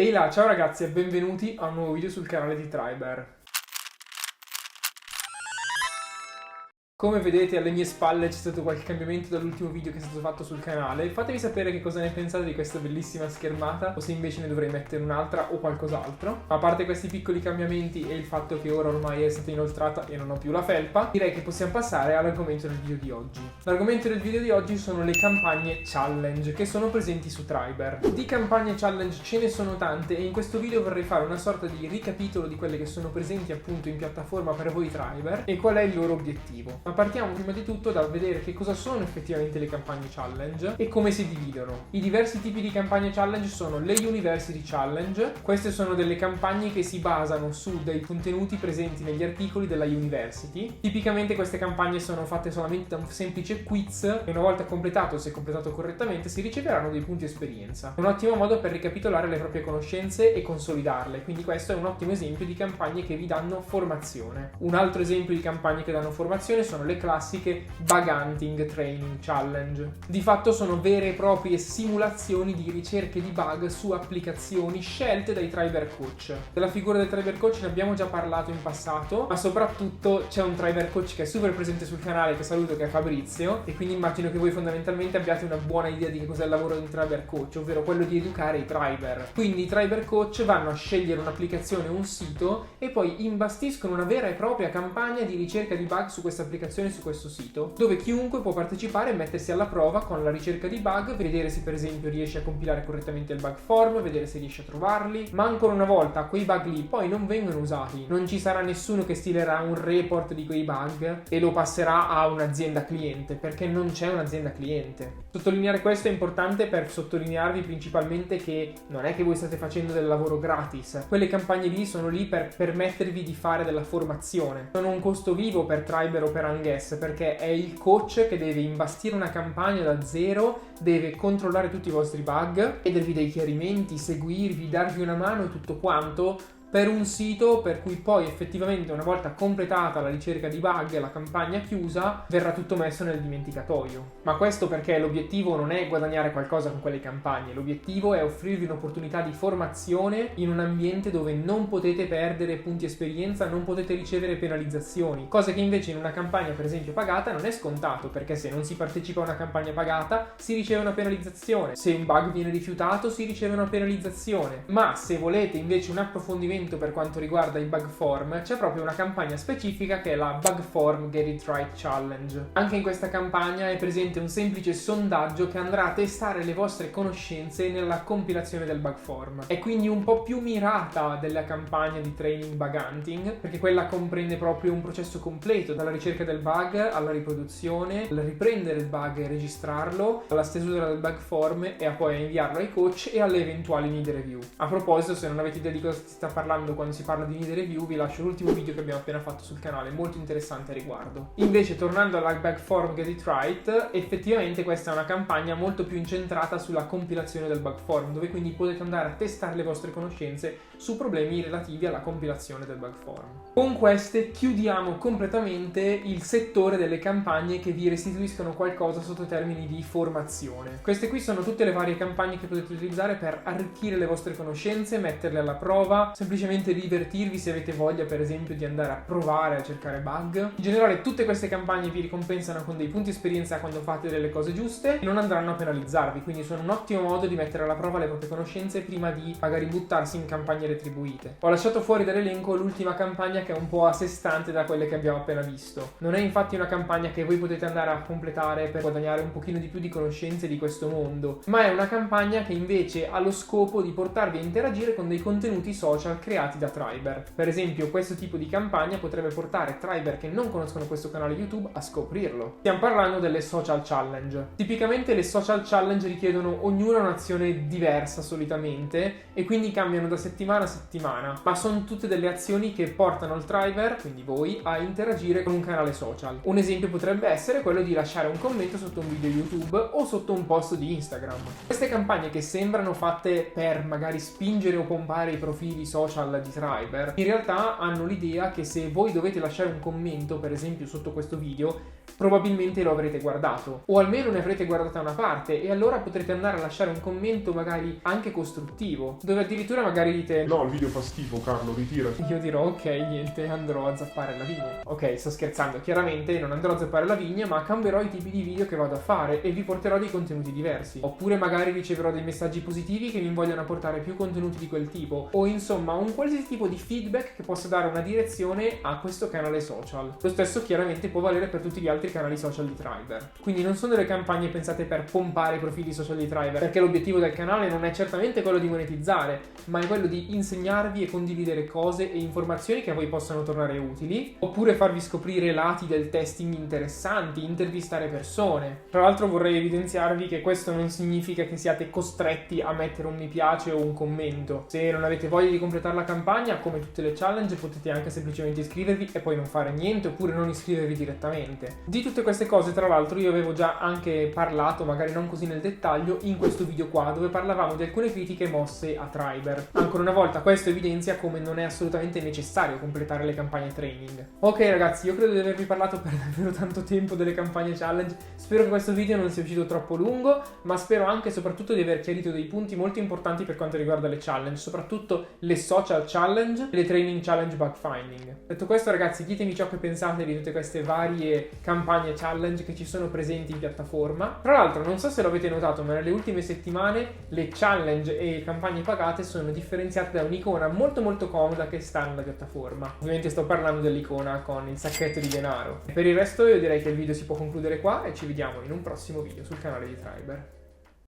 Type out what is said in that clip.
Ehi là, ciao ragazzi e benvenuti a un nuovo video sul canale di Triber. Come vedete alle mie spalle c'è stato qualche cambiamento dall'ultimo video che è stato fatto sul canale. Fatemi sapere che cosa ne pensate di questa bellissima schermata o se invece ne dovrei mettere un'altra o qualcos'altro. A parte questi piccoli cambiamenti e il fatto che ora ormai è stata inoltrata e non ho più la felpa, direi che possiamo passare all'argomento del video di oggi. L'argomento del video di oggi sono le campagne challenge che sono presenti su Triber. Di campagne challenge ce ne sono tante e in questo video vorrei fare una sorta di ricapitolo di quelle che sono presenti appunto in piattaforma per voi Triber e qual è il loro obiettivo. Ma partiamo prima di tutto dal vedere che cosa sono effettivamente le campagne challenge e come si dividono. I diversi tipi di campagne challenge sono le University Challenge. Queste sono delle campagne che si basano su dei contenuti presenti negli articoli della University. Tipicamente queste campagne sono fatte solamente da un semplice quiz e una volta completato, se completato correttamente, si riceveranno dei punti esperienza. È un ottimo modo per ricapitolare le proprie conoscenze e consolidarle, quindi questo è un ottimo esempio di campagne che vi danno formazione. Un altro esempio di campagne che danno formazione sono le classiche Bug Hunting Training Challenge. Di fatto sono vere e proprie simulazioni di ricerche di bug su applicazioni scelte dai Triber Coach. Della figura del Triber Coach ne abbiamo già parlato in passato, ma soprattutto c'è un Triber Coach che è super presente sul canale, che saluto, che è Fabrizio, e quindi immagino che voi fondamentalmente abbiate una buona idea di che cos'è il lavoro di un Triber Coach, ovvero quello di educare i Triber. Quindi i Triber Coach vanno a scegliere un'applicazione o un sito e poi imbastiscono una vera e propria campagna di ricerca di bug su questa applicazione, su questo sito, dove chiunque può partecipare e mettersi alla prova con la ricerca di bug, vedere se per esempio riesce a compilare correttamente il bug form, vedere se riesce a trovarli, ma ancora una volta quei bug lì poi non vengono usati, non ci sarà nessuno che stilerà un report di quei bug e lo passerà a un'azienda cliente, perché non c'è un'azienda cliente. Sottolineare questo è importante per sottolinearvi principalmente che non è che voi state facendo del lavoro gratis, quelle campagne lì sono lì per permettervi di fare della formazione, sono un costo vivo per Triber o per Anguess, perché è il coach che deve imbastire una campagna da zero, deve controllare tutti i vostri bug, chiedervi dei chiarimenti, seguirvi, darvi una mano e tutto quanto per un sito per cui poi effettivamente una volta completata la ricerca di bug e la campagna chiusa verrà tutto messo nel dimenticatoio. Ma questo perché l'obiettivo non è guadagnare qualcosa con quelle campagne, l'obiettivo è offrirvi un'opportunità di formazione in un ambiente dove non potete perdere punti esperienza, non potete ricevere penalizzazioni, cosa che invece in una campagna per esempio pagata non è scontato, perché se non si partecipa a una campagna pagata si riceve una penalizzazione, se un bug viene rifiutato si riceve una penalizzazione, ma se volete invece un approfondimento per quanto riguarda i bug form c'è proprio una campagna specifica che è la Bug Form Get It Right Challenge. Anche in questa campagna è presente un semplice sondaggio che andrà a testare le vostre conoscenze nella compilazione del bug form. È quindi un po' più mirata della campagna di training bug hunting, perché quella comprende proprio un processo completo, dalla ricerca del bug alla riproduzione, al riprendere il bug e registrarlo, alla stesura del bug form e a poi inviarlo ai coach e alle eventuali need review. A proposito, se non avete idea di cosa si sta parlando quando si parla di need review, vi lascio l'ultimo video che abbiamo appena fatto sul canale, molto interessante a riguardo. Invece, tornando alla Bug Form Get It Right, effettivamente questa è una campagna molto più incentrata sulla compilazione del bug form, dove quindi potete andare a testare le vostre conoscenze su problemi relativi alla compilazione del bug form. Con queste chiudiamo completamente il settore delle campagne che vi restituiscono qualcosa sotto termini di formazione. Queste qui sono tutte le varie campagne che potete utilizzare per arricchire le vostre conoscenze, metterle alla prova, semplicemente divertirvi se avete voglia per esempio di andare a provare a cercare bug. In generale tutte queste campagne vi ricompensano con dei punti esperienza quando fate delle cose giuste e non andranno a penalizzarvi, quindi sono un ottimo modo di mettere alla prova le proprie conoscenze prima di magari buttarsi in campagne retribuite. Ho lasciato fuori dall'elenco l'ultima campagna che è un po' a sé stante da quelle che abbiamo appena visto. Non è infatti una campagna che voi potete andare a completare per guadagnare un pochino di più di conoscenze di questo mondo, ma è una campagna che invece ha lo scopo di portarvi a interagire con dei contenuti social creati da Triber. Per esempio, questo tipo di campagna potrebbe portare Triber che non conoscono questo canale YouTube a scoprirlo. Stiamo parlando delle social challenge. Tipicamente le social challenge richiedono ognuna un'azione diversa solitamente e quindi cambiano da settimana a settimana, ma sono tutte delle azioni che portano il Triber, quindi voi, a interagire con un canale social. Un esempio potrebbe essere quello di lasciare un commento sotto un video YouTube o sotto un post di Instagram. Queste campagne che sembrano fatte per magari spingere o pompare i profili social social di Triber, in realtà hanno l'idea che se voi dovete lasciare un commento, per esempio sotto questo video, probabilmente lo avrete guardato, o almeno ne avrete guardata una parte, e allora potrete andare a lasciare un commento magari anche costruttivo, dove addirittura magari dite: no, il video fa schifo, Carlo, ritirati. Io dirò: ok, niente, andrò a zappare la vigna. Ok, sto scherzando, chiaramente non andrò a zappare la vigna, ma cambierò i tipi di video che vado a fare e vi porterò dei contenuti diversi. Oppure magari riceverò dei messaggi positivi che mi vogliono portare più contenuti di quel tipo, o insomma un qualsiasi tipo di feedback che possa dare una direzione a questo canale social. Lo stesso chiaramente può valere per tutti gli altri canali social di Triber. Quindi non sono delle campagne pensate per pompare i profili social di Triber, perché l'obiettivo del canale non è certamente quello di monetizzare, ma è quello di insegnarvi e condividere cose e informazioni che a voi possano tornare utili, oppure farvi scoprire lati del testing interessanti, intervistare persone. Tra l'altro vorrei evidenziarvi che questo non significa che siate costretti a mettere un mi piace o un commento. Se non avete voglia di completare la campagna, come tutte le challenge, potete anche semplicemente iscrivervi e poi non fare niente, oppure non iscrivervi direttamente. Di tutte queste cose, tra l'altro, io avevo già anche parlato, magari non così nel dettaglio, in questo video qua, dove parlavamo di alcune critiche mosse a Triber. Ancora una volta, questo evidenzia come non è assolutamente necessario completare le campagne training. Ok ragazzi, io credo di avervi parlato per davvero tanto tempo delle campagne challenge. Spero che questo video non sia uscito troppo lungo, ma spero anche e soprattutto di aver chiarito dei punti molto importanti per quanto riguarda le challenge, soprattutto le social challenge e le training challenge bug finding. Detto questo ragazzi, ditemi ciò che pensate di tutte queste varie campagne challenge che ci sono presenti in piattaforma. Tra l'altro, non so se l'avete notato, ma nelle ultime settimane le challenge e le campagne pagate sono differenziate da un'icona molto comoda che sta nella piattaforma. Ovviamente sto parlando dell'icona con il sacchetto di denaro. E per il resto io direi che il video si può concludere qua e ci vediamo in un prossimo video sul canale di Triber.